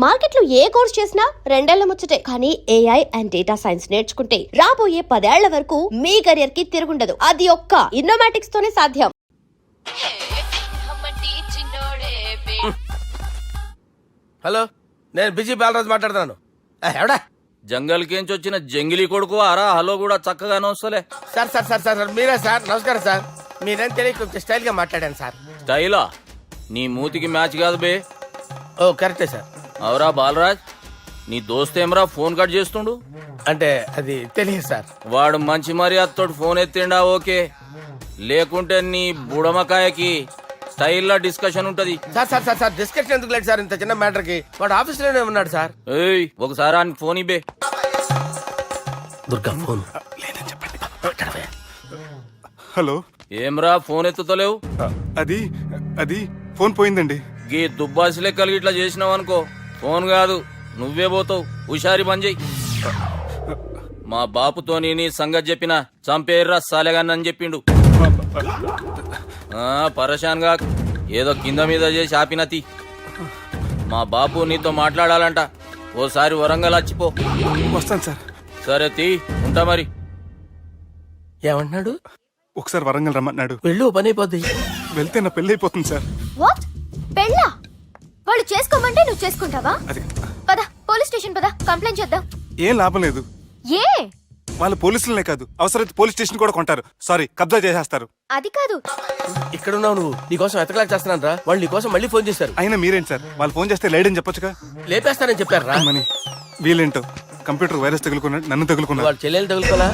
Market లో ఏ course చేసినా 2 ఏళ్ల ముచ్చటే. కానీ ఏఐ అండ్ డేటా సైన్స్ నేర్చుకుంటే రాబోయే 10 ఏళ్ల వరకు మీ కెరియర్ కి తిరుగుండదు. అది ఒక్క ఇన్నోమాటిక్స్ తోనే సాధ్యం. హలో, నేను బిజీ బాలరాజు మాట్లాడుతున్నాను. ఎవడా జంగల్ కేంచి వచ్చిన జంగిలీ కొడుకు అరా హలో కూడా చక్కగానే వస్తలే. సార్ సార్ సార్ సార్ మీరే సార్, నమస్కారం సార్. మీరేం తెలియక కొంచెం స్టైల్ గా మాట్లాడాను సార్. స్టైలా? నీ మూతికి మ్యాచ్ కాదు బే. ఓ కరెక్టే సార్. అవరా బాలరాజ్, నీ దోస్త్ ఏమరా ఫోన్ కట్ చేస్తుండు? అంటే అది తెలియదు సార్. వాడు మంచి మర్యాదతో ఫోన్ ఎత్తిండా ఓకే, లేకుంటే నీ బుడమకాయకి స్టైల్లో డిస్కషన్ ఉంటది. Sir sir sir sir discussion ఎందుకు లేదు సార్, ఇంత చిన్న మ్యాటర్ కి. వాడు ఆఫీస్ లోనే ఉన్నాడు సార్. ఏయ్ ఒకసారి ఆయన ఫోన్ ఇబ్బే. దుర్గా ఫోన్ హలో, ఏమ్రా ఫోన్ ఎత్తుతలేవు? అది అది ఫోన్ పోయిందండి. గీ దుబ్బాసి లెక్కలు ఇట్లా చేసినావు అనుకో, ఫోన్ కాదు నువ్వే పోతావు. హుషారి పని చెయ్యి. మా బాపుతో నీ సంగతి చెప్పిన చంపేర్రా సాలెగాన్ని చెప్పిండు. పరేషాన్ గా ఏదో కింద మీద చేసి ఆపినతి. మా బాపు నీతో మాట్లాడాలంట. ఓసారి వరంగల్ వచ్చిపో. వస్తాను సార్. సరే తీ, ఉంటా మరి. ఏమంటున్నాడు? ఒకసారి వరంగల్ రమ్మన్నాడు. వెళ్ళు, పని అయిపోద్ది. వెళ్తే నా పెళ్లి అయిపోతుంది సార్. వాట్? పెళ్ళా? వాళ్ళు చేసుకోమంటే నువ్వు చేసుకుంటావా? అది పద, పోలీస్ స్టేషన్ పద, కంప్లైంట్ చేద్దాం. ఏం లాభం లేదు. ఏ? వాళ్ళు పోలీసులనే కాదు, అవసరమైతే పోలీస్ స్టేషన్ కూడా కొంటారు. సారీ, కబ్జా చేసేస్తారు. అది కాదు. ఇక్కడ ఉన్నావు నువ్వు, నీకోసం ఎతకలేక చేస్తున్నాను రా. వాళ్ళు నీకోసం మళ్ళీ ఫోన్ చేశారు. అయినా మీరేంటి సార్, వాళ్ళు ఫోన్ చేస్తే లేడని చెప్పొచ్చుగా. లేపేస్తానని చెప్పారు రా. మని వీళ్ళేంటో కంప్యూటర్ వైరస్ తగులుకున్నాడు, నన్ను తగులుకున్నాడు. వాళ్ళ చెల్లెలు తగులుకోలా?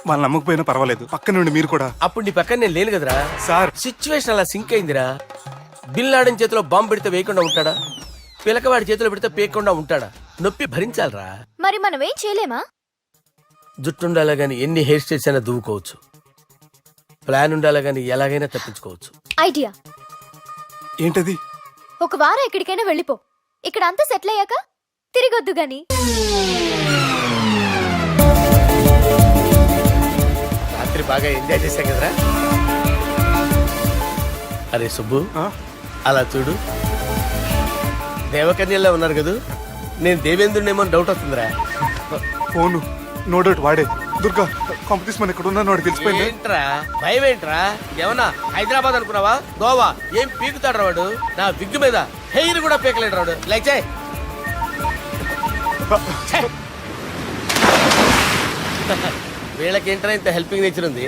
వాళ్ళు నమ్మకపోయినా పర్వాలేదు, పక్క నుండి మీరు కూడా. అప్పుడు నీ పక్కన నేను లేను కదరా సార్. సిచ్యువేషన్ అలా సింక్ అయిందిరా. బిల్ లాడన్ చేతిలో బాంబు పెడితే వేయకుండా ఉంటాడా? పిలకవాడి చేతిలో పెడితే పేయకుండా ఉంటాడా? నొప్పి భరించాలరా. మరి మనం ఏం చేయలేమా? జుట్టు ఉండాలా గాని ఎన్ని హెయిర్ స్టైల్స్ అయినా దువ్వుకోవచ్చు. ప్లాన్ ఉండాలా గాని ఎలాగైనా తప్పించుకోవచ్చు. ఐడియా ఏంటది? ఒక వారం ఎక్కడికైనా వెళ్ళిపో. ఇక్కడ అంతా సెటిల్ అయ్యాక తిరిగొద్దు గాని. రాత్రి బాగా ఎంజాయ్ చేశాం కదరా. అరే సుబ్బు, అలా చూడు, దేవకన్యలా ఉన్నారు కదా. నేను దేవేంద్రునేమో డౌట్ వస్తుందిరా. ఫోను నో డౌట్ వాడే. దుర్గా కాంపిటీషన్ మన ఇక్కడ ఉన్నా వాడు తెలిసిపోయింది. ఏంట్రా భయం ఏంట్రా? ఏమన్నా హైదరాబాద్ అనుకున్నావా? గోవా? ఏం పీకుతాడు వాడు. నా విగ్గు మీద హెయిర్ కూడా పీకలేడు రాడు. లైక్ చేయి. వీళ్ళకేంట్రా ఇంత హెల్పింగ్ నేచర్ ఉంది.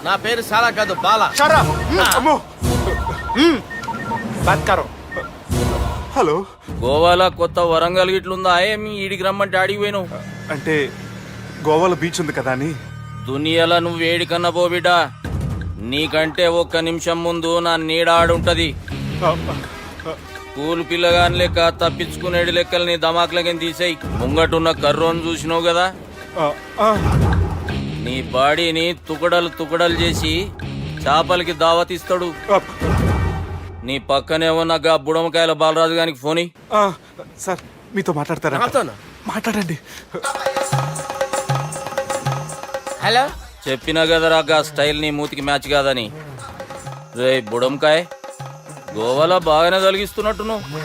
నా పేరు సాలా కాదు, బాలా. హలో, గోవాలో కొత్త వరంగల్ గిట్లుందా? ఏమి ఈడికి రమ్మంటే అడిగి పోయినావు? అంటే గోవాలో బీచ్ ఉంది కదా అని. దునియాలో నువ్వు వేడికన్నా పో బిడ్డా. నీకంటే ఒక్క నిమిషం ముందు నా నీడ ఆడుంటది. స్కూల్ పిల్లగాని లెక్క తప్పించుకునేడు లెక్కలు నీ దమాకులకి తీసేయి. ముంగటున్న కర్రోని చూసినావు కదా, నీ బాడీని తుకడలు తుకడలు చేసి చేపలకి దావతిస్తాడు. నీ పక్కనే ఉన్న గా బుడమకాయల బాలరాజు గారికి ఫోన్. సార్ మీతో మాట్లాడతారా? మాట్లాడండి. హలో, చెప్పినా కదరా గా స్టైల్ నీ మూతికి మ్యాచ్ కాదని. రే బుడంకాయ్, గోవాలో బాగానే తొలగిస్తున్నట్టు నువ్వు.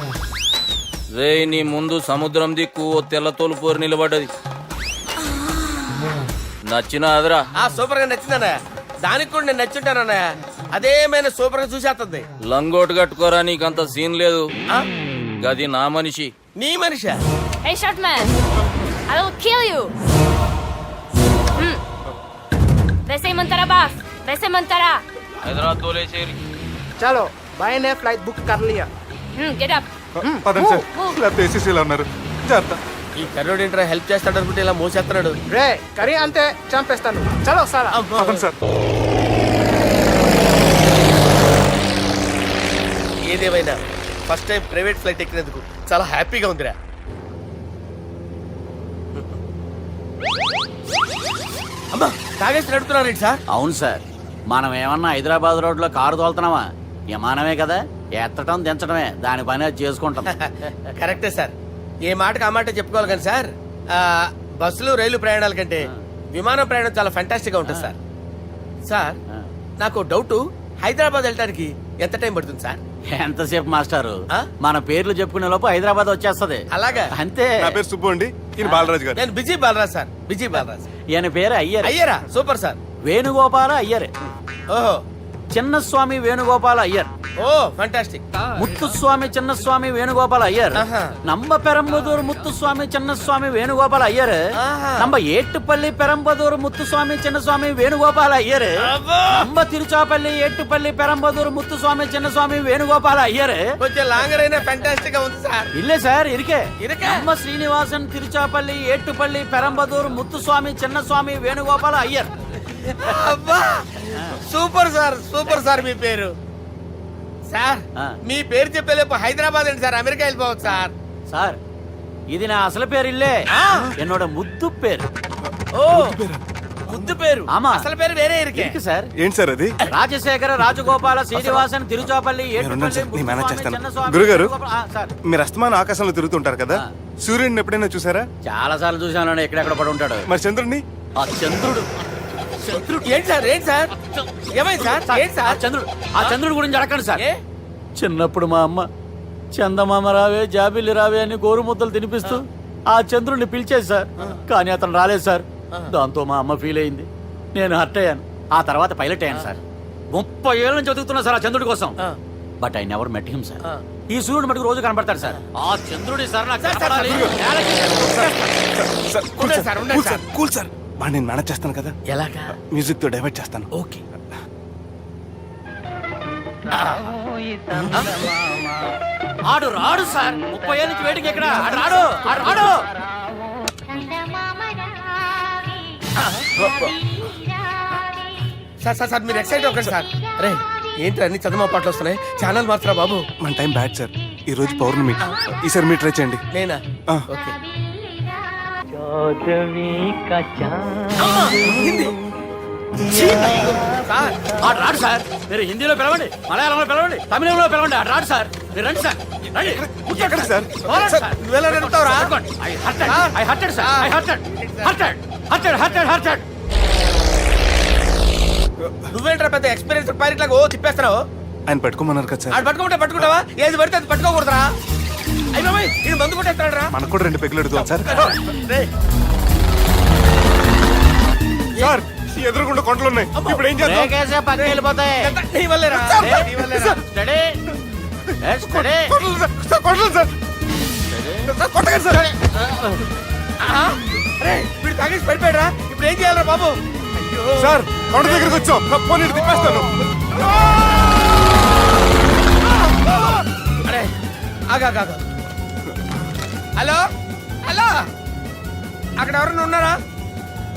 రే నీ ముందు సముద్రం దిక్కు ఓ తెల్లతోలు పోరు నిలబడ్డది. నచ్చిన అదరా? సూపర్ గా నచ్చిందన్నయ్య. దానికి కూడా నేను నచ్చుంటానన్నయ్య. అదేమైనా సూపర్ గా చూసేస్తుంది. లంగోటు కట్టుకోరా, నీకంత సీన్ లేదు. గది నా మనిషి. నీ Manisha? Hey short man, I will kill you. वैसे ही मंतरा बास, वैसे मंतरा. హైదరాబాద్ తోలేసేరి. चलो भाई ने फ्लाइट बुक कर लिया. Get up. పదండి సార్, లేకపోతే ఏసీసీలో ఉన్నారు. జాగ్రత్త. ఈ కర్రోడు ఏంట్రా హెల్ప్ చేస్తాడు అనుకుంటే ఇలా మోసేస్తున్నాడు. రే కరీ అంతే చంపేస్తాను. చలో సార్. పదండి సార్. ఏదేమైనా ఫస్ట్ టైం ప్రైవేట్ ఫ్లైట్ ఎక్కినందుకు చాలా హ్యాపీగా ఉందిరా. అమ్మా, తాగేసి నడుపుతున్నారేంటి సార్? అవును సార్, మనం ఏమన్నా హైదరాబాద్ రోడ్లో కారు తోలుతున్నామా? విమానమే కదా, ఎత్తటం దించడమే దాని పని, అది చేసుకుంటాం. కరెక్టే సార్. ఏ మాటకు ఆ మాట చెప్పుకోవాలి కానీ సార్, బస్సులు రైలు ప్రయాణాల కంటే విమానం ప్రయాణం చాలా ఫ్యాంటాస్టిక్ గా ఉంటుంది సార్. సార్ నాకు డౌట్, హైదరాబాద్ వెళ్ళడానికి ఎంత టైం పడుతుంది సార్? ఎంతసేపు మాస్టారు ఆ? మన పేర్లు చెప్పుకునే లోపు హైదరాబాద్ వచ్చేస్తది. అలాగా? అంతే. నా పేరు సుబ్బు అండి, ఈయన బాలరాజు గారు. నేను busy Balaraj sir, busy Balaraj. ఈయన పేరు అయ్యర్. అయ్యారా? Super sir. వేణుగోపాల అయ్యర్. ఓహో, చిన్నస్వామి వేణుగోపాల అయ్యర్. ఓ ఫంటాస్టిక్. ముత్తుస్వామి చిన్నస్వామి వేణుగోపాల అయ్యర్. ఆహా. నంబ పెరంబదూరు ముత్తుస్వామి చిన్నస్వామి వేణుగోపాల అయ్యర్. ఆహా. నంబ ఏట్టుపల్లి పెరంబదూరు ముత్తుస్వామి చిన్నస్వామి వేణుగోపాల అయ్యర్. అబ్బో! నంబ తిరుచాపల్లి ఏట్టుపల్లి పెరంబదూరు ముత్తుస్వామి చిన్నస్వామి వేణుగోపాల అయ్యర్. కొంచెం లాంగర్ అయినా ఫంటాస్టిక్ గా ఉంది సార్. ఇల్లే సార్ ఇరికే. ఇరికే? నంబ శ్రీనివాసన్ తిరుచాపల్లి ఏట్టుపల్లి పెరంబదూరు ముత్తుస్వామి చిన్నస్వామి వేణుగోపాల అయ్యర్. అబ్బా సూపర్ సార్, సూపర్ సార్. మీ పేరు సార్, ఆ. మీ పేరు చెప్పేలేపు హైదరాబాద్ అండి సార్, అమెరికా వెళ్ళిపోవచ్చు సార్. సార్ ఇది నా అసలు పేరు ఇల్లే. ఆ. என்னோட ముద్దు పేరు. ఓ ముద్దు పేరు. ఆమా. అసలు పేరు వేరే ఇరికే. ఇరికి సార్. ఏంటి సార్ అది? రాజశేఖర రాజగోపాల శ్రీనివాసన్ తిరుచాపల్లి మీరున్నారు సార్, నేను మేనేజ్ చేస్తాను. చిన్నస్వామి గురుగారు. వేణుగోపాల- ఆ, సార్ మీరు అస్తమానం ఆకాశంలో తిరుగుతుంటారు కదా, ఆ. సూర్యుడిని ఎప్పుడైనా చూసారా? చాలా సార్లు చూసాను ఎక్కడెక్కడ పడి ఉంటాడు. మరి చంద్రుడిని? ఆ చంద్రుడు. ఏంటి సార్, ఏంటి సార్, ఏమైంది సార్, ఏంటి ఆ సార్? చంద్రుడు, ఆ చంద్రుడు గురించి అడగండి సార్. ఏ? చిన్నప్పుడు మా అమ్మ చందమామ రావే జాబిల్లి రావే అని గోరు ముద్దలు తినిపిస్తూ ఆ చంద్రుడిని పిలిచేది సార్. కానీ అతను రాలేదు సార్. దాంతో మా అమ్మ ఫీల్ అయింది, నేను హర్ట్ అయ్యాను. ఆ తర్వాత పైలట్ అయ్యాను సార్. 30 ఏళ్ళ నుంచి చదువుతున్నా సార్ ఆ చంద్రుడి కోసం. ఆ. But I never met him sir. ఆ. ఈ సూర్యుడు మటుకు రోజు కనబడతాడు సార్. ఆ చంద్రుడి సార్ నాకు సార్, సార్, కనపడాలి. సార్, కూల్ ఉండండి సార్, సార్, ఉండండి కూల్ సార్, కూల్ సార్. బాగా నేను మేనేజ్ చేస్తాను కదా, ఎలాగా? మ్యూజిక్ తో డైవర్ట్ చేస్తాను. ఓకే. ఆడు రాడు సార్. 30 ఏళ్ళ నుంచి వేటికి ఎక్కడ ఆడు రాడు, ఆడు రాడు. సార్ సార్ సార్, మీరు ఎక్సైట్ అవ్వకండి సార్. అరే ఏంటి అన్ని చదువు పాటలు వస్తున్నాయి, ఛానల్ మాత్రం బాబు. మన టైం బ్యాడ్ సార్, ఈ రోజు పౌర్ణమి. ఈసారి మీరు ట్రై చేయండి. నేనా? ఆ. ఓకే. సార్ ఆడు రాడు సార్. మీరు హిందీలో పిలవండి, మలయాళంలో పిలవండి, తమిళంలో పిలవండి. ఆడు రాడు సార్. మీరు రండి సార్, రండి. ఎక్కడ సార్? పోరాడు సార్. నువ్వెలా నడుపుతావురా? పట్టుకోండి. I hurted, sir. I hurted. నువ్వేంట్రా పెద్ద ఎక్స్పీరియన్స్ పైలట్ లాగా ఓ తిప్పేస్తున్నావు? ఆయన పెట్టుకోమన్నారు కదా సార్. ఆడు పట్టుకుంటే పట్టుకుంటావా? ఏది పడితే అది పట్టుకోకూడదురా? అయ్యి బాబాయ్, ఇది మందు కొట్టేస్తాడు రా. మనకు కూడా 2 పెగ్గులు అడుగుతాం సార్. సార్ ఎదురుగుండా కొండలు ఉన్నాయి, ఇప్పుడు ఏం చేద్దాం? బ్రేకేసే పక్కకి వెళ్ళిపోతాయి. నీ వల్లేరా? సార్, నీ వల్లేరా? Steady. Yes, steady. Kondalu sir, sir, Kondalu sir. Sir, కొట్టకండి సార్. ఆ? అరే వీడు తాగేసి పడిపోయాడురా, ఇప్పుడు ఏం చేయాలరా బాబు? అయ్యో సార్ కొండ దగ్గరికి వచ్చాం, పోనీ ఇటు తిప్పేస్తాను. అరే ఆగా. హలో హలో, అక్కడ ఎవరైనా ఉన్నారా?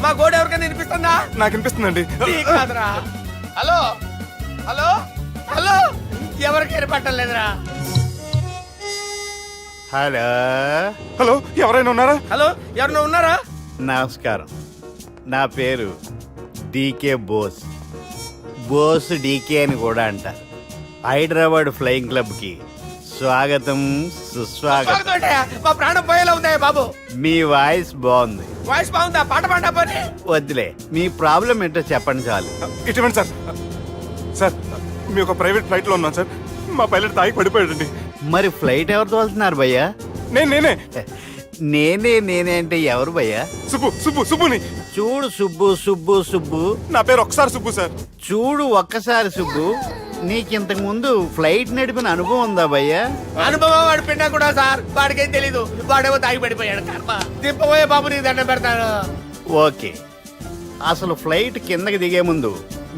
మా గోడ ఎవరికైనా వినిపిస్తుందా? నాకు అనిపిస్తుందండి. నీకు కాదురా. హలో హలో హలో, ఎవరికి ఏర్పట్టలేదురా? హలో హలో, ఎవరైనా ఉన్నారా? హలో ఎవరైనా ఉన్నారా? నమస్కారం, నా పేరు డీకే బోస్. బోస్ డీకే అని కూడా అంటారు. హైదరాబాద్ ఫ్లయింగ్ క్లబ్కి స్వాగతం, సుస్వాగతం. స్వాగతం ఏంటయ్యా? మా ప్రాణం పోయేలా ఉందయ్యా బాబు. మీ వాయిస్ బాగుంది. వాయిస్ బాగుందా? పాట పాడా పోనీ. వద్దులే, మీ ప్రాబ్లం ఏంటో చెప్పండి చాలు. ఇటువంటి సార్, సార్ మీ ఒక ప్రైవేట్ ఫ్లైట్ లో ఉన్నాం సార్, మా పైలట్ తాగి పడిపోయాడండి. మరి ఫ్లైట్ ఎవరు తోలుతున్నారు భయ్యా? నేనే నేనే అంటే ఎవరు భయ్యా? సుబ్బుని. చూడు సుబ్బు సుబ్బు సుబ్బు, నా పేరు ఒకసారి సుబ్బు సార్. చూడు ఒక్కసారి సుబ్బు, నీకింతకు ముందు ఫ్లైట్ నడిపిన అనుభవం ఉందా భయ్యా? అనుభవం వాడు పిండా కూడా సార్, వాడికేం తెలీదు. వాడేమో తాగి పడిపోయాడు. కర్మ. దింపబోయే బాబు నీకు దండం పెడతాను. ఓకే, అసలు ఫ్లైట్ కిందకి దిగే ముందు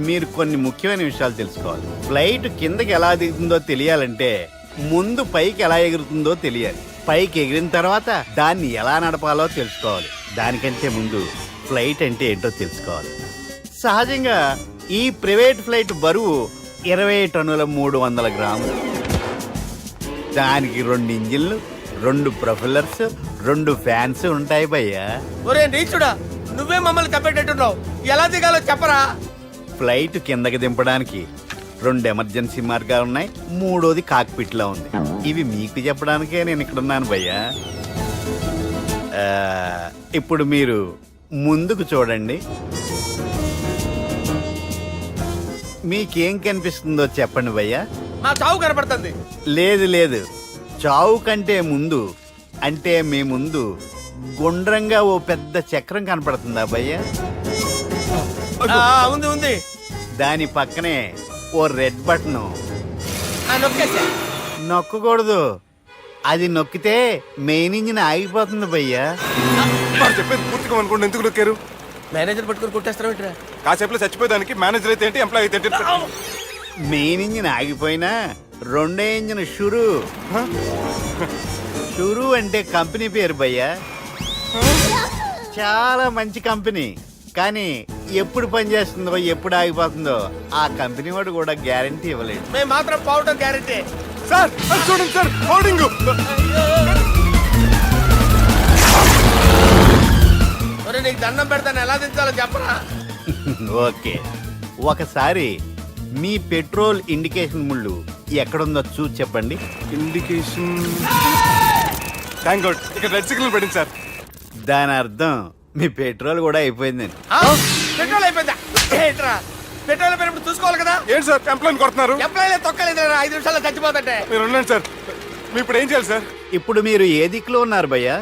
మీరు కొన్ని ముఖ్యమైన విషయాలు తెలుసుకోవాలి. ఫ్లైట్ కిందకి ఎలా దిగుతుందో తెలియాలంటే ముందు పైకి ఎలా ఎగురుతుందో తెలియాలి. పైకి ఎగిరిన తర్వాత దాన్ని ఎలా నడపాలో తెలుసుకోవాలి. దానికంటే ముందు ఫ్లైట్ అంటే ఏంటో తెలుసుకోవాలి. సహజంగా ఈ ప్రైవేట్ ఫ్లైట్ బరువు 20 టన్నుల 300 గ్రాములు. దానికి 2 ఇంజిన్లు, 2 ప్రొఫెల్లర్స్, 2 ఫ్యాన్స్ ఉంటాయి భయ్యా. ఒరే నీచుడా, నువ్వే మమ్మల్ని తప్పేటట్టున్నావు. ఎలా దిగాలో చెప్పరా? ఫ్లైట్ కిందకి దింపడానికి 2 ఎమర్జెన్సీ మార్గాలు ఉన్నాయి, 3వది కాక్పిట్ లో ఉంది. ఇవి మీకు చెప్పడానికే నేను ఇక్కడ ఉన్నాను భయ్యా. ఇప్పుడు మీరు ముందుకు చూడండి. మీకేం కనిపిస్తుందో చెప్పండి భయ్యా. మా చావు కనపడుతుంది. లేదు లేదు, చావు కంటే ముందు అంటే మీ ముందు గుండ్రంగా ఓ పెద్ద చక్రం కనపడుతుందా భయ్యా? ఉంది ఉంది. దాని పక్కనే ఓ రెడ్ బటన్. నొక్కేసా. నొక్కకూడదు, అది నొక్కితే మెయిన్ ఇంజిన్ ఆగిపోతుంది భయ్యా. వాడు చెప్పేది పూర్తిగా అనుకోండి, ఎందుకు నొక్కారు? మేనేజర్ పట్టుకుని కొట్టేస్తారా ఏంట్రా? కాసేపులో చచ్చిపోయేదానికి మేనేజర్ అయితే ఏంటి, ఎంప్లాయ్ అయితే ఏంటి? మెయిన్ ఇంజిన్ ఆగిపోయినా రెండో ఇంజిన్ షురు. షురు అంటే కంపెనీ పేరు భయ్యా. చాలా మంచి కంపెనీ, కానీ ఎప్పుడు పనిచేస్తుందో ఎప్పుడు ఆగిపోతుందో ఆ కంపెనీ వాడు కూడా గ్యారంటీ ఇవ్వలేదు. మేము మాత్రం పోవటం గ్యారెంటీ. సార్ అది చూడండి సార్, హోర్డింగ్. నీకు దండం పెడతాను, ఎలా దించాలో చెప్పరా? ఓకే, ఒకసారి మీ పెట్రోల్ ఇండికేషన్ ముళ్ళు ఎక్కడుందో చూసి చెప్పండి. ఇండికేషన్. థ్యాంక్ గాడ్, ఇక్కడ రెడ్ సిగ్నల్ పడింది సార్. దాని అర్థం మీ పెట్రోల్ కూడా అయిపోయిందండి. పెట్రోల్ అయిపోయిందా? ఏంట్రా పెట్రోల్ అయిపోయినప్పుడు చూసుకోవాలి కదా. ఏంటి సార్ ఎంప్లాయ్ కొడుతున్నారు? ఎంప్లాయీ తొక్కలేదు, 5 నిమిషాల్లో చచ్చిపోతుంటే. మీరు ఉండండి సార్, మీరు ఇప్పుడు ఏం చేయాలి సార్? ఇప్పుడు మీరు ఏ దిక్కులో ఉన్నారు భయ్యా?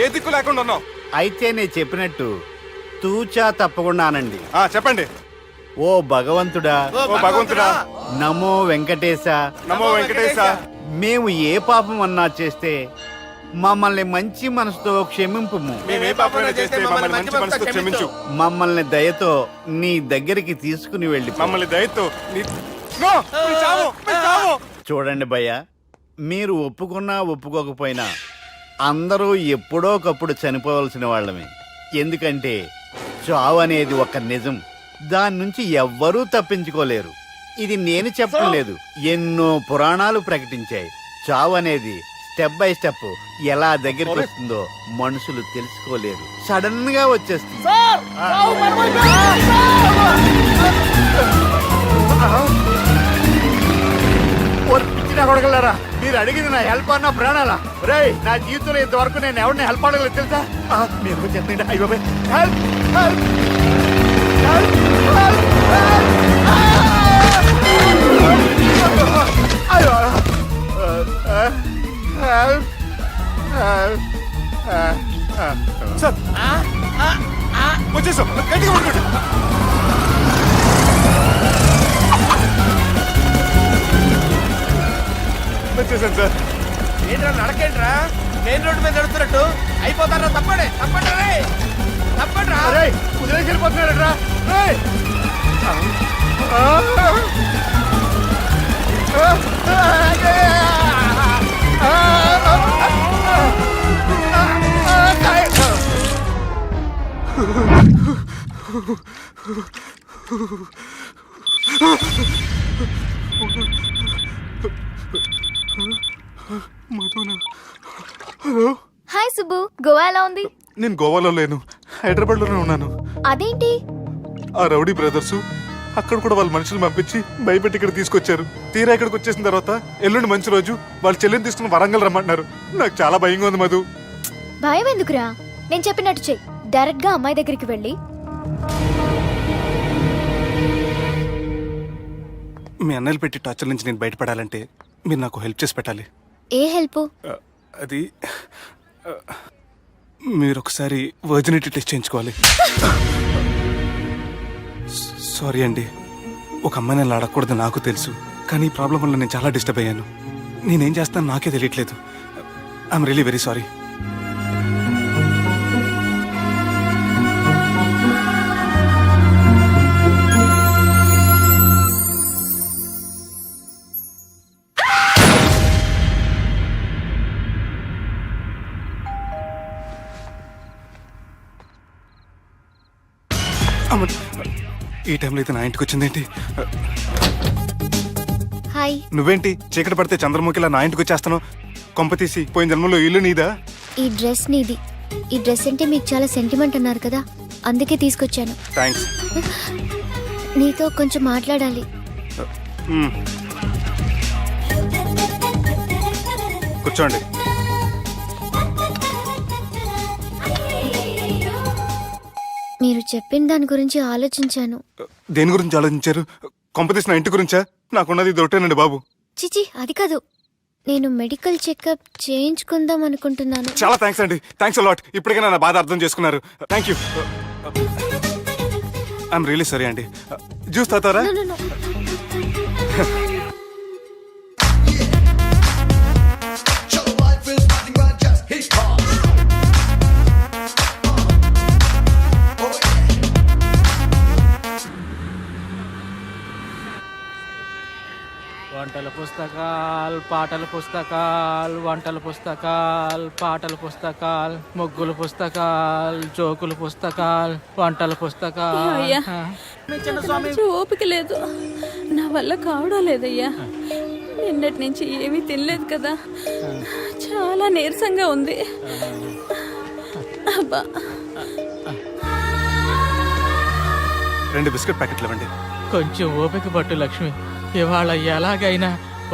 ఏ దిక్కు లేకుండా ఉన్నాం. అయితే నేను చెప్పినట్టు తూచా తప్పకుండా అనండి. చెప్పండి. ఓ భగవంతుడా, ఓ భగవంతుడా, నమో వెంకటేశ, నమో వెంకటేశ. మేము ఏ పాపం అన్నా చేస్తే మమ్మల్ని మంచి మనసుతో క్షమింపుము. మేము ఏ పాపమైనా చేస్తే మమ్మల్ని మంచి మనసుతో క్షమించు. మమ్మల్ని దయతో నీ దగ్గరికి తీసుకుని వెళ్ళి మమ్మల్ని దయతో నో, మీ చావు, మీ చావు. చూడండి భయ్య, మీరు ఒప్పుకున్నా ఒప్పుకోకపోయినా అందరూ ఎప్పుడో ఒకప్పుడు చనిపోవలసిన వాళ్ళమే. ఎందుకంటే చావు అనేది ఒక నిజం, దాని నుంచి ఎవ్వరూ తప్పించుకోలేరు. ఇది నేను చెప్పడం లేదు, ఎన్నో పురాణాలు ప్రకటించాయి. చావు అనేది స్టెప్ బై స్టెప్ ఎలా దగ్గరికి వస్తుందో మనుషులు తెలుసుకోలేరు, సడన్ గా వచ్చేస్తుంది. కొడగలరా, మీరు అడిగింది నా హెల్ప్ అన్న ప్రాణాలా? రేయ్, నా జీవితంలో ఇంతవరకు నేను ఎవరిని హెల్ప్ అడగలేదు తెలుసా? మీరు చెప్పండి. అయ్యో హెల్ప్ హెల్ప్ హెల్ప్ అయ్యో సార్ వచ్చేసాం, గట్టిగా పడుకోండి. వచ్చేసాను సార్. ఏంట్రా నడకేంట్రా? మెయిన్ రోడ్డు మీద నడుస్తున్నట్టు అయిపోతారా? తప్పండి తప్పండి రే, తప్పండి రా. కుదిరేసి వెళ్ళిపోతున్నాడరా. హాయ్ సుబ్బు, గోవా ఎలా ఉంది? నేను గోవాలో లేను, హైదరాబాద్ లోనే ఉన్నాను. అదేంటి? ఆ రౌడీ బ్రదర్స్ అక్కడ కూడా వాళ్ళ మనుషులు పంపించి భయపెట్టి ఇక్కడ తీసుకొచ్చారు. తీరా ఇక్కడికి వచ్చేసిన తర్వాత ఎల్లుండి మంచి రోజు వాళ్ళ చెల్లిని తీసుకుని వరంగల్ రమ్మంటున్నారు. నాకు చాలా భయంగా ఉంది మధు. భయం ఎందుకురా? నేను చెప్పినట్టు చెయ్యి. డైరెక్ట్ గా అమ్మాయి దగ్గరికి వెళ్ళి మీ అన్నయ్యలు పెట్టి టార్చర్ నుంచి నేను బయటపడాలంటే మీరు నాకు హెల్ప్ చేసి పెట్టాలి. ఏ హెల్ప్? అది మీరు ఒకసారి వర్జినిటీ టెస్ట్ చేయించుకోవాలి. సారీ అండి, ఒక అమ్మాయిని అలా అడగకూడదు నాకు తెలుసు, కానీ ఈ ప్రాబ్లం వల్ల నేను చాలా డిస్టర్బ్ అయ్యాను. నేనేం చేస్తాను నాకే తెలియట్లేదు. I'm really very sorry. ఈ టైంలో అయితే నా ఇంటికి వచ్చిందేంటి? హాయ్. నువ్వేంటి చీకటి పడితే చంద్రముఖిలా నా ఇంటికి వచ్చేస్తాను? కొంప తీసి పోయిన జన్మలో ఇల్లు నీదా? ఈ డ్రెస్ నీది. ఈ డ్రెస్ అంటే మీకు చాలా సెంటిమెంట్ అన్నారు కదా, అందుకే తీసుకొచ్చాను. థ్యాంక్స్. నీతో కొంచెం మాట్లాడాలి. కూర్చోండి. మీరు చెప్పిన దాని గురించి ఆలోచించాను. దేని గురించి ఆలోచించారు? కొంపతీసి నా ఇంటి గురించా? నాకున్నది దొరికేనండి బాబు. చిచి అది కాదు, నేను మెడికల్ చెకప్ చేయించుకుందాం అనుకుంటున్నాను. చాలా థ్యాంక్స్ అండి, థ్యాంక్స్ అలాట్. ఇప్పటికైనా నా బాధ అర్థం చేసుకున్నారు. Thank you. I'm really sorry అండి. జ్యూస్ తాతారా? No, no, no. వంటల పుస్తకాలు, పాటల పుస్తకాలు, వంటల పుస్తకాలు, పాటల పుస్తకాలు, ముగ్గుల పుస్తకాలు, జోకుల పుస్తకాలు, వంటల పుస్తకాలు. అయ్యా కొంచెం ఓపిక లేదు, నా వల్ల కావడం లేదయ్యా. నిన్నటి నుంచి ఏమీ తినలేదు కదా, చాలా నీరసంగా ఉంది. అబ్బా 2 బిస్కెట్ ప్యాకెట్లు ఇవ్వండి. కొంచెం ఓపిక పట్టు లక్ష్మి. ఇవాళ ఎలాగైనా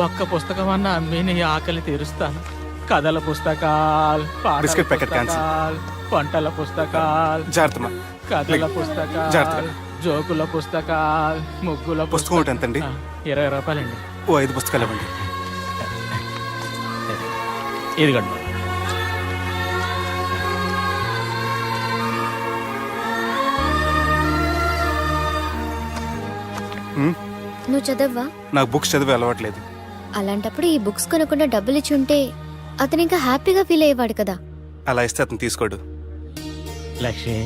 ఒక్క పుస్తకం అన్నా అమ్మి నీ ఆకలి తీరుస్తాను. కథల పుస్తకాలు, పాటల బిస్కెట్ ప్యాకెట్ క్యాన్సిల్. పుస్తకాలు, వంటల పుస్తకాలు, జాగ్రత్త. కథల పుస్తకాలు, జాగ్రత్తగా. జోకుల పుస్తకాలు, ముగ్గుల పుస్తకం ఒకటి ఎంతండి? 20 రూపాయలండి. ఓ 5 పుస్తకాలు ఇవ్వండి. ఇదిగండి. నువ్వు చదవ్వా? నాకు బుక్స్ చదివే అలవాట్లేదు. అలాంటప్పుడు ఈ బుక్స్ కొనకుండా డబ్బులు ఇచ్చి ఉంటే అతను ఇంకా హ్యాపీగా ఫీల్ అయ్యేవాడు కదా. అలా ఇస్తే అతను తీసుకోడు. లక్ష్మి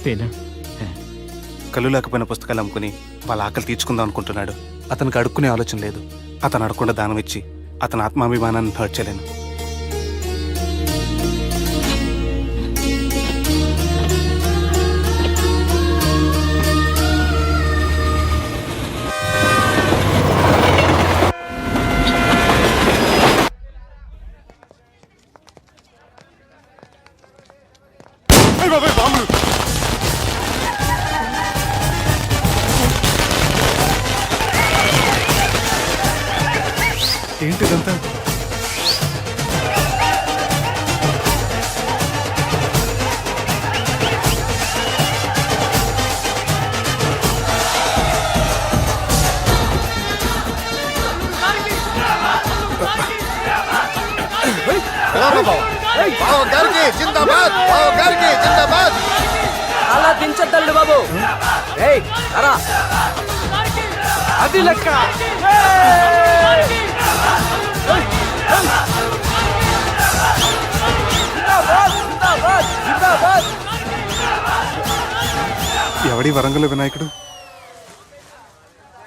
తిను. కళ్ళు లేకపోయిన పుస్తకాలు అమ్ముకుని వాళ్ళ ఆకలి తీర్చుకుందాం అనుకుంటున్నాడు. అతనికి అడుక్కునే ఆలోచన లేదు. అతను అడగకుండా దానం ఇచ్చి అతని ఆత్మాభిమానాన్ని హర్ట్ చేయలేను. ఏంటిదంతా? అలా దించద్దండి బాబు. అది లెక్క. ఎవడి వరంగల్ వినాయకుడు?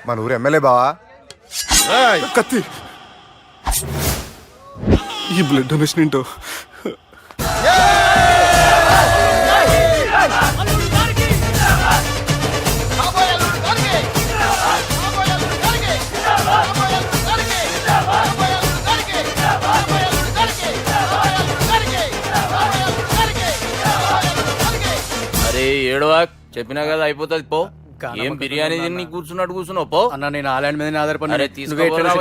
మన ఊరు ఎమ్మెల్యే బావా. కత్తి. ఈ బ్లడ్ డొనేషన్ ఏంటో. అరే ఏడవా, చెప్పినా కదా అయిపోతుంది పో. ఏం బిర్యానీ తిని కూర్చున్నావు పో. అన్న నేను ఆ ల్యాండ్ మీద ఆధారపడి అరే, తీసుకోపోరా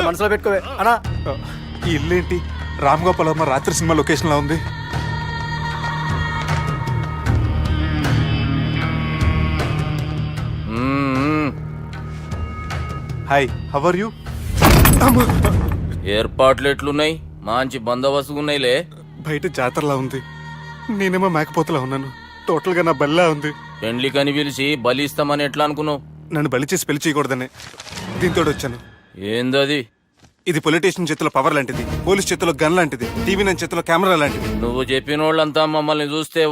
మనసులో పెట్టుకోవే అన్నా. ఈ ఇల్లేంటి రామ్ గోపాల్ వర్మ రాత్రి సినిమా లొకేషన్ లా ఉంది. Hi, how are you? ఏర్పాట్లు ఎట్లున్నాయి? మంచి బందోబస్తుగా ఉన్నాయిలే. బయట జాతరలా ఉంది, నేనేమో మేకపోతలా ఉన్నాను. టోటల్ గా నా బల్లా ఉంది. పెండ్లి కని పిలిచి బలి ఇస్తామని ఎట్లా అనుకున్నావు? నన్ను బలి చేసి పెళ్లి చేయకూడదనే దీంతో వచ్చాను. ఏందది? ఇది పొలిటీషియన్ చేతిలో పవర్ లాంటిది, పోలీస్ చేతిలో గన్ లాంటిది, టీవీ నైన్ చేతిలో కెమెరా లాంటిది. నువ్వు చెప్పిన వాళ్ళంతా మమ్మల్ని చూస్తే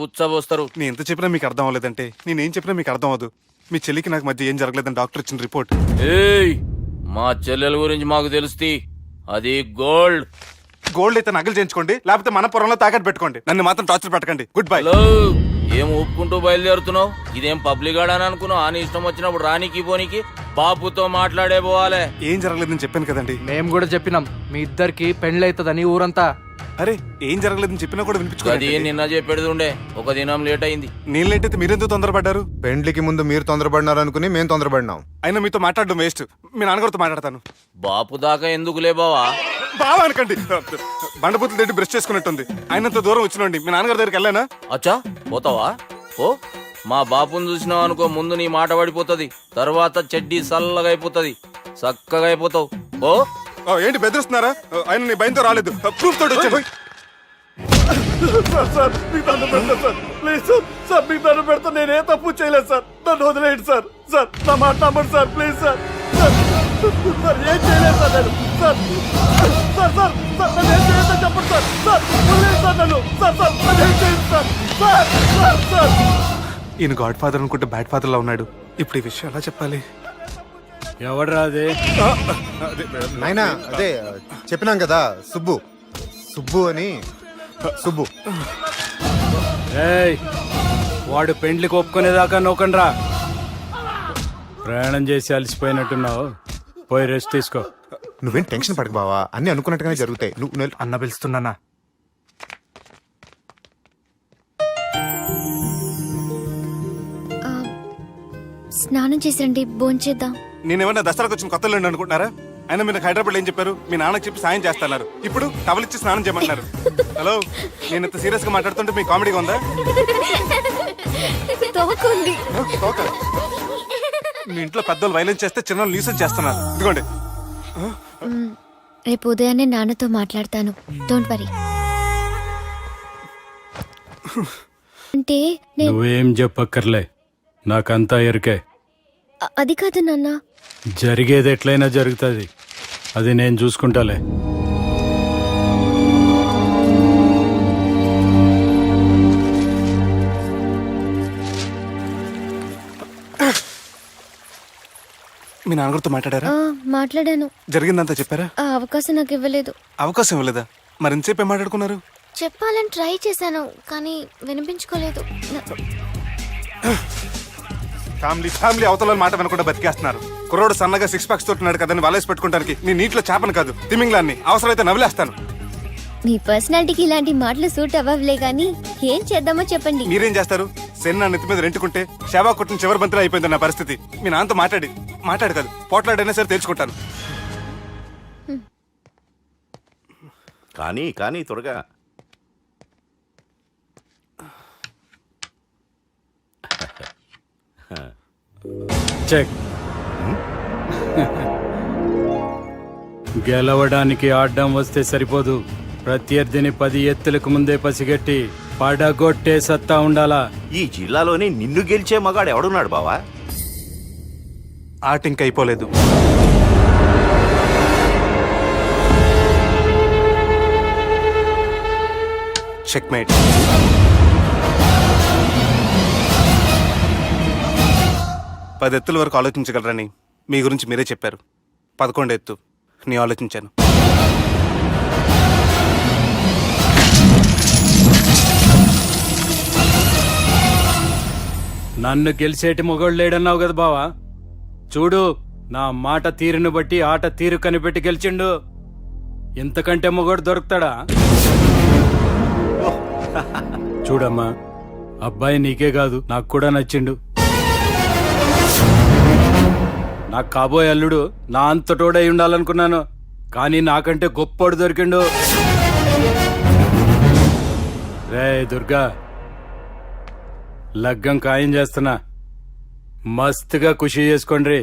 ఉత్సవస్తారు. నేను ఎంత చెప్పినా మీకు అర్థం అవ్వలేదంటే నేనేం చెప్పినా మీకు అర్థం అవ్వదు. మీ చెల్లికి నాకు మధ్య ఏం జరగలేదని డాక్టర్ ఇచ్చిన రిపోర్ట్. ఏయ్, మా చెల్లెల గురించి మాకు తెలుస్తుంది. అది గోల్డ్. గోల్డ్ అయితే నగలు చేయించుకోండి, లేకపోతే మన పొరంలో తాకట్టు పెట్టుకోండి. నన్ను మాత్రం టార్చర్ పెట్టకండి. Good bye. హలో, ఏం ఒప్పుకుంటూ బయలుదేరుతున్నావు? ఇదేం పబ్లిక్ ఆడని అనుకున్నావు? అని ఇష్టం వచ్చినప్పుడు రానికి పోనీకి బాపుతో మాట్లాడే పోవాలి. ఏం జరగలేదని చెప్పాను కదండి. మేము కూడా చెప్పినాం మీ ఇద్దరికి పెళ్ళైతుందని ఊరంతా. అరే ఏం జరగలేదని చెప్పినా కూడా అది వినిపించుకోండి. నిన్న చెప్పేది ఉండే, ఒక దినం లేట్ అయింది. నేను లేట్ అయితే మీరెందుకు తొందరపడ్డారు? పెండ్లికి ముందు మీరు తొందరపడినారు అనుకుని మేము తొందరపడినాం. అయినా మీతో మాట్లాడడం వేస్ట్. మీ నాన్నగారితో మాట్లాడతాను. బాపు దాకా ఎందుకులే బావా? బావా అనకండి, బండబూతులు తిట్టి బ్రష్ చేసుకున్నట్టుంది. ఆయనంత దూరం వచ్చినండి. మీ నాన్నగారి దగ్గరికి వెళ్ళానా? అచ్చా పోతావా? ఓ మా బాపుని చూసినావు అనుకో, ముందు నీ మాట పడిపోతుంది, తర్వాత చెడ్డీ చల్లగా అయిపోతుంది, చక్కగా అయిపోతావు. ఓ ఏంటి బెదిరిస్తున్నారా? ఆయన నీ భయంతో రాలేదు, ప్రూఫ్ తోటి వచ్చాను. సార్ మీకు దండం పెడతా సార్, ప్లీజ్ సార్ మీకు దండం పెడతా, నేనే తప్పు చేయలేదు సార్, నన్ను వదిలేయండి సార్. సార్ నా మాట నమ్మండి సార్, ప్లీజ్ సార్. సార్ ఏం చేయలేదు సార్ నేను. సార్ సార్ సార్ సార్ నన్ను ఏం చేయలేదు చెప్పండి సార్. సార్ వదిలేయండి సార్ నన్ను. సార్ సార్ నన్ను ఏం చేయండి సార్. సార్ సార్ సార్ ఈయన గాడ్ ఫాదర్ అనుకుంటే బ్యాడ్ ఫాదర్ లా ఉన్నాడు. ఇప్పుడు ఈ విషయం ఎలా చెప్పాలి? ఎవడరా అదే? నాయనా అదే చెప్పినాం కదా, సుబ్బు సుబ్బు అని. సుబ్బు ఏయ్ వాడు పెండ్లికి ఒప్పుకునేదాకా నోకండ్రా. ప్రయాణం చేసి అలసిపోయినట్టున్నావు, పోయి రెస్ట్ తీసుకో. నువ్వేం టెన్షన్ పడకు బావా, అన్ని అనుకున్నట్టుగానే జరుగుతాయి. నువ్వు అన్న పిలుస్తున్నానా? స్నానం చేసండి, భోంచేద్దాం. నేనేమన్నా దసరాకు వచ్చిన కొత్త లేండి అనుకుంటున్నారా? అయినా మీరు నాకు హైదరాబాద్ ఏం చెప్పారు? మీ నాన్నకి చెప్పి సాయం చేస్తున్నారు, ఇప్పుడు టవల్ ఇచ్చి స్నానం చేయమంటున్నారు. హలో, నేను ఇంత సీరియస్ గా మాట్లాడుతుంటే మీ కామెడీగా ఉందా? తోక. మీ ఇంట్లో పెద్దోళ్ళు వైలెన్స్ చేస్తే చిన్న న్యూసెన్స్ చేస్తున్నారు. ఇదిగోండి. రేపు ఉదయాన్నే నాన్నతో మాట్లాడతాను, డోంట్ వరీ. అంటే నువ్వేం చెప్పక్కర్లే, నాకంతా ఎరికే. అది కాదు నాన్న. జరిగేది ఎట్లయినా జరుగుతుంది, అది నేను చూసుకుంటాలే. మీ నాన్నగారితో మాట్లాడారా? మాట్లాడాను. జరిగిందంతా చెప్పారా? ఆ అవకాశం నాకు ఇవ్వలేదు. అవకాశం ఇవ్వలేదా? మరి ఎంతసేపు ఏం మాట్లాడుకున్నారు? చెప్పాలని ట్రై చేశాను, కానీ వినిపించుకోలేదు. ఫ్యామిలీ అవతల మాట వినకుండా బతికేస్తున్నారు. కుర్రోడు సన్నగా 6 ప్యాక్స్ తోటి కదని వలేసి పెట్టుకోవడానికి నీ నీటిలో చేపను కాదు, తిమింగ్లాన్ని అవసరమైతే నవ్వులేస్తాను. మీ పర్సనాలిటీకి ఇలాంటి మాటలు సూట్ అవ్వలే, గానీ ఏం చేద్దామో చెప్పండి. మీరేం చేస్తారు? సెన్ నా నెత్తి మీద రెంటుకుంటే సేవా కొట్టిన చివరి బంతిలో అయిపోయింది నా పరిస్థితి. మీ నాన్నతో మాట్లాడు కాదు, పోట్లాడైనా సరే తెలుసుకుంటాను. కానీ త్వరగా. చెక్. గెలవడానికి ఆడడం వస్తే సరిపోదు, ప్రత్యర్థిని 10 ఎత్తులకు ముందే పసిగట్టి పడగొట్టే సత్తా ఉండాలా. ఈ జిల్లాలోనే నిన్ను గెలిచే మగాడు ఎవడున్నాడు బావా? ఆట ఇంక అయిపోలేదు. చెక్మేట్. పది ఎత్తుల వరకు ఆలోచించగలరని మీ గురించి మీరే చెప్పారు. 11 ఎత్తు నీ ఆలోచించాను. నన్ను గెలిచేటి మొగోడు లేడన్నావు కదా బావా, చూడు నా మాట తీరును బట్టి ఆట తీరు కనిపెట్టి గెలిచిండు. ఇంతకంటే మొగోడు దొరుకుతాడా? చూడమ్మా, అబ్బాయి నీకే కాదు నాకు కూడా నచ్చిండు. నాకు కాబోయే అల్లుడు నా అంతటోడై ఉండాలనుకున్నాను, కానీ నాకంటే గొప్పోడు దొరికిండు. రే దుర్గా, లగ్గం ఖాయం చేస్తున్నా, మస్తుగా ఖుషి చేసుకోండి.